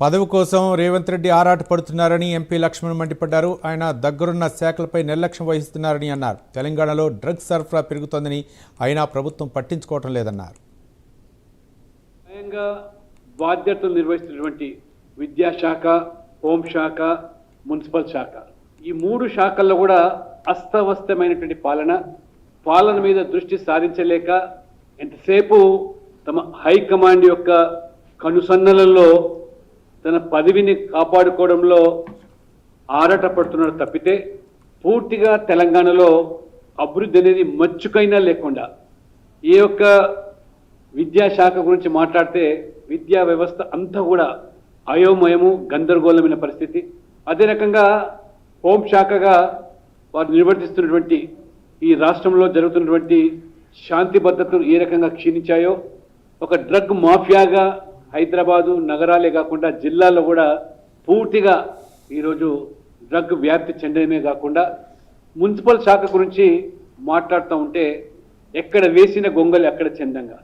పదవి కోసం రేవంత్ రెడ్డి ఆరాట పడుతున్నారని ఎంపీ లక్ష్మణ్ మండిపడ్డారు. ఆయన దగ్గరున్న శాఖలపై నిర్లక్ష్యం వహిస్తున్నారని అన్నారు. తెలంగాణలో డ్రగ్స్ సరఫరా పెరుగుతోందని అయినా ప్రభుత్వం పట్టించుకోవటం లేదన్నారు. స్వయంగా బాధ్యతలు నిర్వహిస్తున్నటువంటి విద్యాశాఖ, హోంశాఖ, మున్సిపల్ శాఖ, ఈ మూడు శాఖల్లో కూడా అస్తవ్యస్తమైనటువంటి పాలన మీద దృష్టి సారించలేక ఎంతసేపు తమ హైకమాండ్ యొక్క కనుసన్నలలో తన పదవిని కాపాడుకోవడంలో ఆరాటపడుతున్నారు తప్పితే పూర్తిగా తెలంగాణలో అభివృద్ధి అనేది మచ్చుకైనా లేకుండా ఏ ఒక్క విద్యాశాఖ గురించి మాట్లాడితే విద్యా వ్యవస్థ అంతా కూడా అయోమయము, గందరగోళమైన పరిస్థితి. అదే రకంగా హోంశాఖగా వారు నిర్వర్తిస్తున్నటువంటి ఈ రాష్ట్రంలో జరుగుతున్నటువంటి శాంతి భద్రతలు ఏ రకంగా క్షీణించాయో, ఒక డ్రగ్ మాఫియాగా హైదరాబాదు నగరాలే కాకుండా జిల్లాల్లో కూడా పూర్తిగా ఈరోజు డ్రగ్ వ్యాప్తి చెందడమే కాకుండా మున్సిపల్ శాఖ గురించి మాట్లాడుతూ ఉంటే ఎక్కడ వేసిన గొంగలి అక్కడ చందంగా